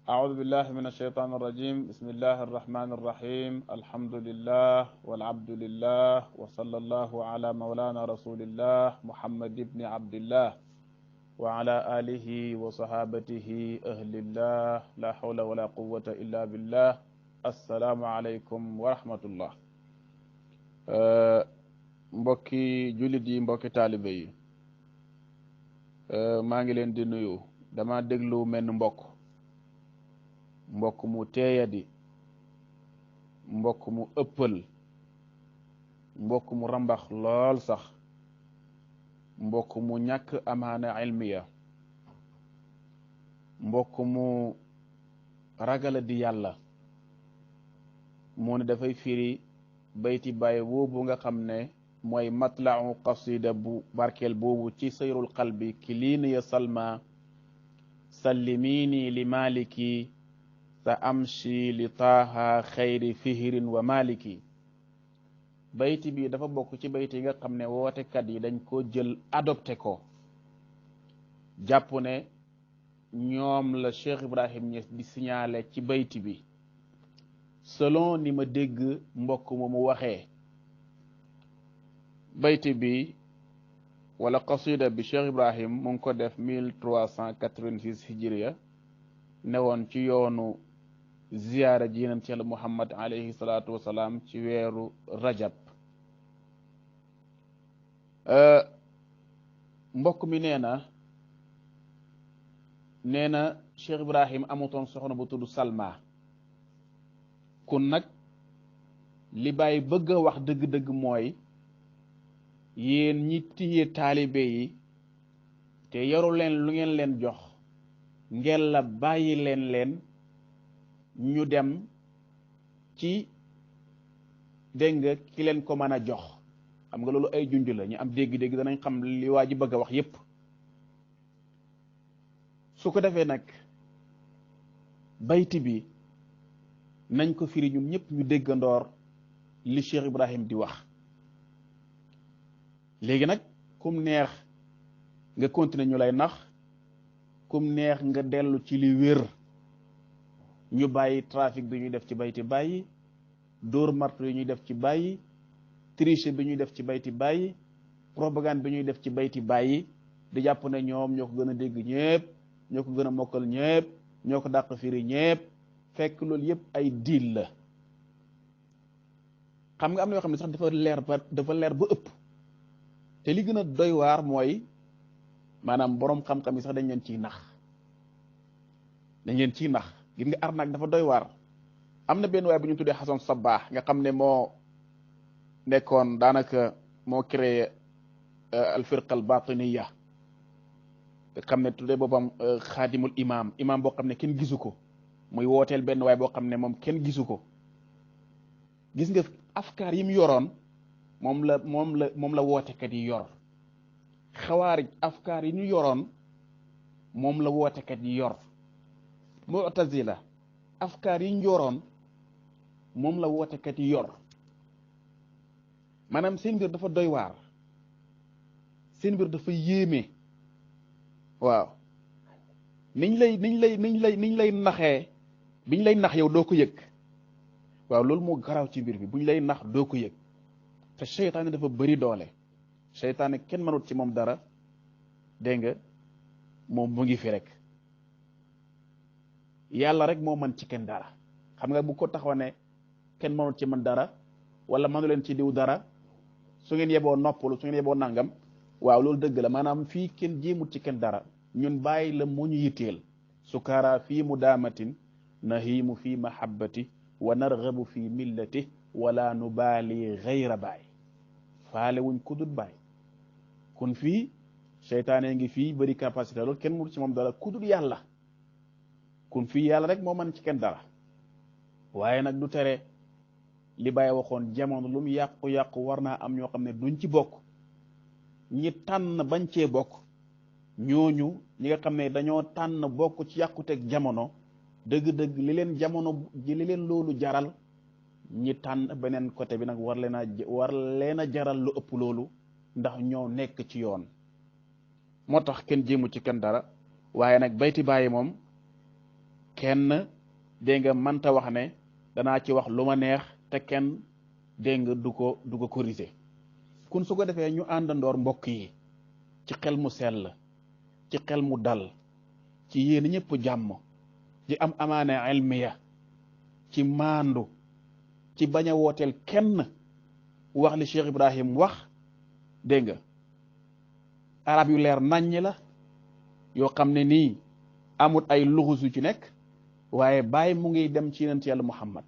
أعوذ بالله من الشيطان الرجيم بسم الله الرحمن الرحيم الحمد لله والعبد لله وصلى الله على مولانا رسول الله محمد بن عبد الله وعلى آله وصحابته أهل الله لا حول ولا قوة إلا بالله السلام عليكم ورحمة الله mbokki jullit yi mbokki taalibe yi maa ngi leen di nuyu dama déglu menn mbokk mu teeyadi mbokk mu ëppal mbokk mu rambax lool sax mbokk mu ñàkk amaana ilmiya mbokk mu ragala di yàlla mu ne dafay firi bayti bàyyi boobu nga xam ne mooy matla'u qasida bu barkeel boobu ci sayrul qalbi kiliini ya salma sallimini li maliki sa amshi li taaha xayri fihirin wa maliki bayti bi dafa bokk ci bayti yi nga xam ne wootekat yi dañ ko jël adopté ko jàpp ne ñoom la Cheikh Ibrahim Niass di signalé ci bayti bi selon ni ma dégg mbokk mu waxee bayti bi wala qasida bi Cheikh Ibrahim mu ngi ko def 1386 hijriya newoon ci yoonu ziyaara ji yonent Yàlla Muhammad alayhi salaatu wasalaam ci weeru rajab mbokk mi nee na Cheikh Ibrahim amutoon soxna bu tudd Salma kun nag li Baay bëgg a wax dëgg-dëgg mooy yéen ñi téye taalibe yi te yaru leen lu ngeen leen jox ngeen la bàyyi leen ñu dem ci dégg nga ki leen ko mën a jox xam nga loolu ay junj la ñu am dégg-dégg danañ xam li waa ji bëgg a wax yépp su ko defee nag bayti bi nañ ko firi ñun ñëpp ñu déggandoor li Cheikh Ibrahim di wax léegi nag kum neex nga continuer ñu lay nax kum neex nga dellu ci li wér ñu bàyyi trafic bi ñuy def ci bayti bàyyi dóor marto yi ñuy def ci bàyyi triche bi ñuy def ci bayti bàyyi propagande bi ñuy def ci bayti bàyyi di jàpp ne ñoom ñoo ko gën a dégg ñépp ñoo ko gën a mokkal ñépp ñoo ko dàq firi ñépp fekk loolu yépp ay diil la xam nga am na yoo xam ne sax dafa leer ba ëpp te li gën a doy waar mooy maanaam boroom xam-xam yi sax dañ leen ciy nax gis nga arnaque dafa doy waar am na benn waay bu ñu tuddee Hassan Sabbah nga xam ne moo nekkoon daanaka moo créé al firqa al batiniya nga xam ne tuddee boppam xaadimul imam boo xam ne kenn gisu ko muy wooteel benn waay boo xam ne moom kenn gisu ko gis nga afkaar yi mu yoroon moom la wootekat yi yor xawaarij afkaar yi ñu yoroon moom la wootekat yi yor mu'tazila afkaar yi ñu yoroon moom la wootekat yi yor maanaam seen mbir dafa doy waar seen mbir dafa yéeme waaw niñ lay naxee biñ lay nax yow doo ko yëg waaw loolu moo garaaw ci mbir bi buñ lay nax doo ko yëg te seytaane dafa bëri doole seytaane kenn mënut ci moom dara dégg nga moom mu ngi fi rek yàlla rek moo mën ci kenn dara xam nga bu ko taxaw ne kenn mënut ci man dara wala mënu leen ci diw dara su ngeen yeboo noppalu su ngeen yeboo nangam waaw loolu dëgg la maanaam fii kenn jéemut ci kenn dara ñun bàyyi la moo ñu yitteel sukaara fii mudaamatin nahiimu fii mahabbati wa narghabu fii millati wala nubaali gayra baay faale wuñ ku dul baay kon fii seytaane ngi fii bëri capacité loolu kenn mënut ci moom dara ku dul yàlla kon fii yàlla rek moo mën ci kenn dara waaye nag du tere li Baay waxoon jamono lu mu yàqu-yàqu war naa am ñoo xam ne duñ ci bokk ñi tànn bañ cee bokk ñooñu ñi nga xam ne dañoo tànn bokk ci yàquteeg jamono dëgg-dëgg li leen loolu jaral ñi tànn beneen côté bi nag war leen a jaral lu ëpp loolu ndax ñoo nekk ci yoon moo tax kenn jéemu ci kenn dara waaye nag bayti bàyyi moom kenn dégg nga mënta wax ne danaa ci wax lu ma neex te kenn dégg nga du ko corriger kun su ko defee ñu àndandoor mbokk yi ci xel mu sell ci xel mu dal ci yéen ñëpp jàmm di am amaana ilmiya ci maandu ci bañ a wooteel kenn wax li Cheikh Ibrahim wax dégg nga arab yu leer naññ la yoo xam ne nii amut ay luxus yu ci nekk waaye Baay mu ngi dem ci yonent yàlla Muhammad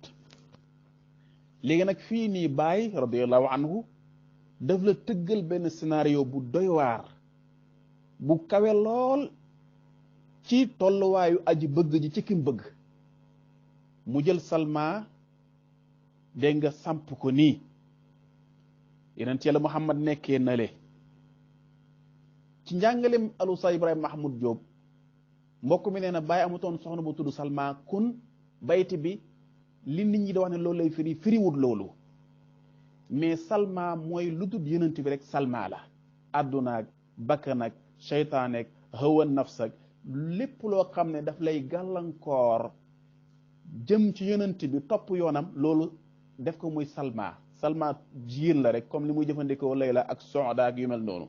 léegi nag fii nii Baay radiyallahu anhu daf la tëggal benn scénario bu doy waar bu kawe lool ci tolluwaayu aji bëgg ji ci kim bëgg mu jël Salma dégg nga samp ko nii yonent yàlla Muhammad nekkee na le ci njàngalem alusa Ibrahima Mahmoud Diop mbokk mi nee na Baay amutoon soxna bu tudd Salma kun bayti bi li nit ñi da wax ne loolu lay firiwut loolu mais Salma mooy lu tudd yonent bi rek Salma la addunaak bakkanak seytaanek hawa nafsak lépp loo xam ne daf lay gàllankoor jëm ci yonent bi topp yoonam loolu def ko muy Salma jigéen la rek comme li muy jëfandikoo Layla ak Soda ak yu mel noonu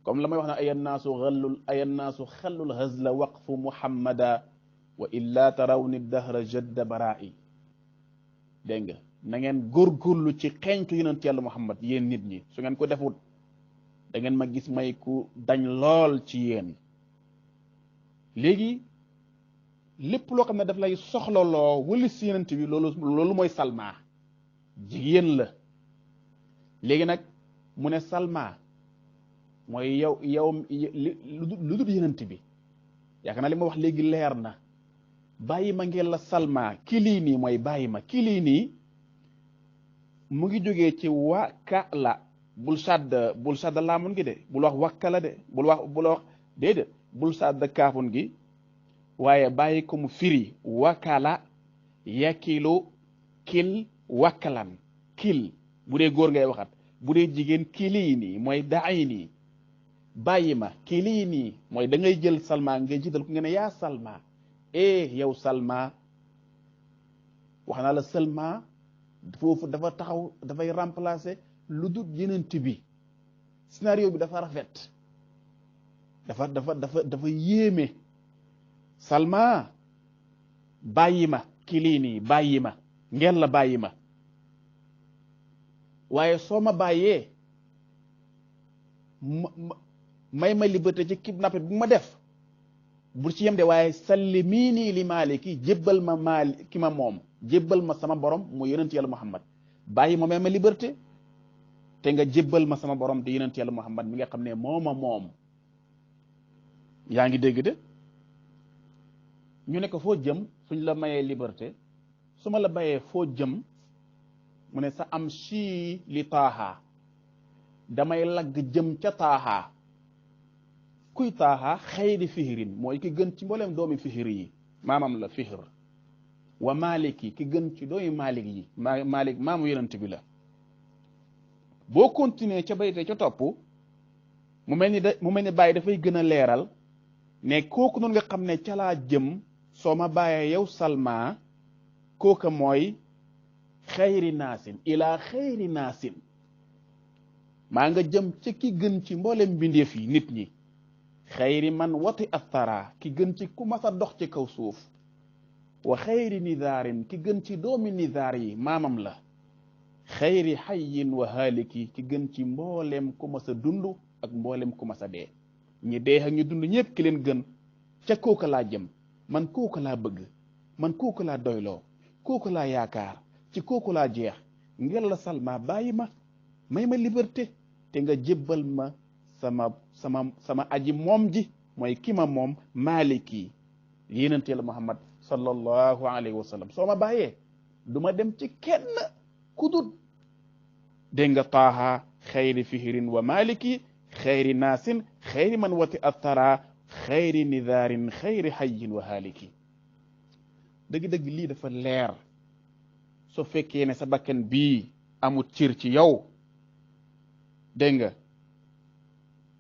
comme la may wax ne ayannaasu xallul hazla waqfu muhammada wa illa tarawni dahra jadda bara'i dégg nga na ngeen góorgóorlu ci xeeñtu yonent yàlla Muhammad yéen nit ñi su ngeen ko defut da ngeen ma gis may ku dañ lool ci yéen léegi lépp loo xam ne daf lay soxlaloo wëli si yonent bi loolu mooy Salma jigéen la léegi nag mu ne Salma mooy yow lu dul yonent bi yaakaar naa li ma wax léegi leer na bàyyi ma ngeen la Salma kilii nii mooy bàyyi ma kilii nii mu ngi jógee ci wakala bul sàdd laamun gi de bul wax wakkala de bul wax déedéet bul sàdd kaafun gi waaye bàyyi ko mu firi wakala yakilu kil wakkalan kil bu dee góor ngay waxat bu dee jigéen kilii nii mooy daay nii bàyyi ma kilii nii mooy da ngay jël Salma ngay jiital ko nga ne yaa Salma yow Salma wax naa la Salma foofu dafa taxaw dafay remplacer lu dul yenent bi scénario bi dafa rafet dafa yéeme Salma bàyyi ma kilii nii bàyyi ma ngeen la bàyyi ma waaye soo ma bàyyee may ma liberté ci kidnappé bu ma def bu ci yem de waaye sallimini li maliki jébbal ma maali ki ma moom jébbal ma sama borom mu yonent yàlla Muhammad bàyyi ma may ma liberté te nga jébbal ma sama borom di yonent yàlla Muhammad mi nga xam ne mooma moom yaa ngi dégg de ñu ne ko foo jëm suñ la mayee liberté su ma la bayee foo jëm mu ne sa am si li taaha damay lagg jëm ca taaha kuy taaha xayri fihirin mooy ki gën ci mboolem doomi fihir yi maamam la fihir wa maliki ki gën ci doomi malik yi malik maamu yonent bi la boo continuer ca bayte ca topp mu mel ni bàyyi dafay gën a leeral ne kooku noonu nga xam ne ca laa jëm soo ma bàyyee yow Salma kooka mooy xayri naasin ila xayri naasin maa nga jëm ca ki gën ci mboolem mbindeef yi nit ñi xayri man wati athara ki gën ci ku mas a dox ci kaw suuf wa xayri nidaarin ki gën ci doomi nidaar yi maamam la xayri xayyin wa haaliki ki gën ci mboolem ku mas a dund ak mboolem ku mas a dee ñi dee ak ñu dund ñëpp ki leen gën ca kooka laa jëm man kooka laa bëgg man kooka laa doyloo kooka laa yaakaar ci kooku laa jeex ngel la Salma bàyyi ma may ma liberté te nga jébbal ma sama aji moom ji mooy ki ma moom maliki yonent Yàlla Muhammad sallallahu alayhi wa sallam soo ma bàyyee du ma dem ci kenn kudut dégg nga taaha xayri fihirin wa maliki xayri naasin xayri man wati athara xayri nidaarin xayri hayyin wa haaliki dëgg-dëgg lii dafa leer soo fekkee ne sa bakkan bii amut cir ci yow dégg nga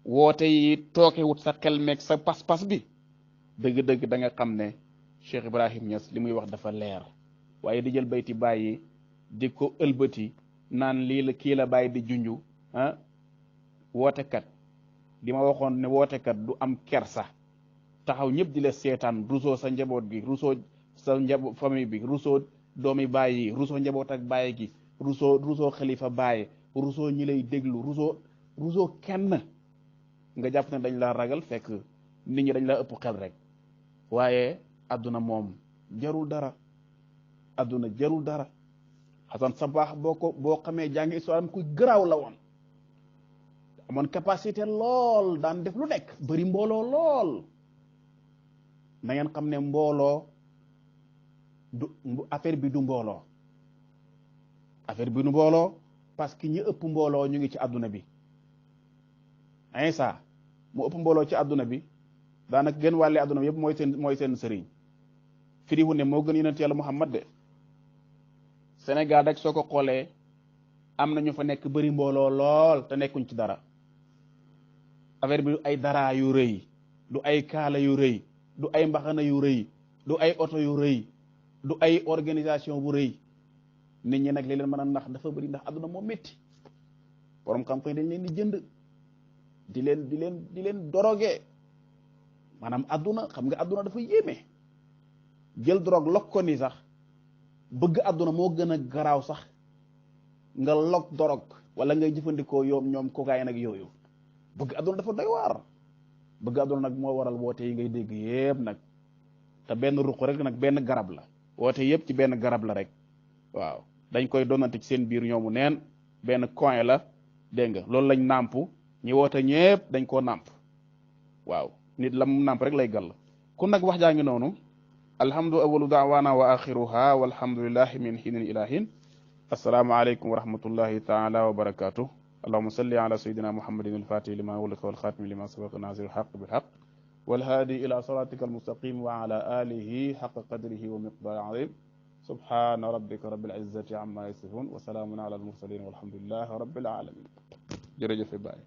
woote yi tooke wut sa xel meeg sa pas-pas bi dëgg-dëgg da nga xam ne Cheikh Ibrahim Niass li muy wax dafa leer waaye di jël bayti bàyyi di ko ëlbati naan lii la kii la bàyyi di junju ah wootekat di ma waxoon ne wootekat du am kersa taxaw ñëpp di la seetaan rusoo sa njaboot gi rusoo sa njaboot famille bi rusoo doomi bàyyi rusoo njaboot ak bàyyi gi rusoo xalifa bàyyi rusoo ñi lay déglu rusoo kenn nga jàpp ne dañ la ragal fekk nit ñi dañ la ëpp xel rek waaye adduna moom jarul dara adduna jarul dara Xasan Sabaax boo xamee jàngi histoire ku garaaw la woon amoon capacité lool daan def lu nekk bëri mbooloo lool na ngeen xam ne mbooloo du affaire bi du mbooloo affaire bi du mbooloo parce que ñi ëpp mbooloo ñu ngi ci adduna bi Isa mu ëpp mbooloo ci adduna bi daanaka gën wàlle adduna bi yëpp mooy seen sëriñ firiwu ne moo gën yonent yàlla Muhammad de Sénégal rek soo ko xoolee am na ñu fa nekk bëri mbooloo lool te nekkuñ ci dara affaire bi du ay dara yu rëy du ay kaala yu rëy du ay mbaxana yu rëy du ay oto yu rëy du ay organisation bu rëy nit ñi nag li leen mën a nax dafa bëri ndax adduna moo métti borom xam-xam dañ leen di jënd di leen dorogee maanaam adduna xam nga adduna dafa yéeme jël drogue lok ko ni sax bëgg adduna moo gën a garaaw sax nga lok drogue wala ngay jëfandikoo ñoom cocaïne ak yooyu bëgg adduna dafa doy waar bëgg adduna nag moo waral woote yi ngay dégg yëpp nag te benn ruq rek nag benn garab la woote yëpp ci benn garab la rek waaw dañ koy donante ci seen biir ñoomu neen benn coin la dégg nga loolu lañ nàmp ñi woote ñëpp dañ koo nàmp waaw nit la mu nàmp rek lay gàll kun nag wax jaa ngi noonu alhamdu awalu daawaana wa axiruha walhamdulillahi min hinin ilahin assalaamu aleykum wa rahmatullahi taala wa barakatuh allahuma salli ala sayidina muhammadin alfatih lima wulika walxatimi lima sabaqa nasir alxaq bilxaq walhaadi ila siratika almustaqim wa ala alihi xaqa qadrihi wa miqdaari azim subhana rabbika rabbil izzati amma yasifun wa salaamun ala almursalin walhamdulillahi rabbil alamin jërëjëf Baay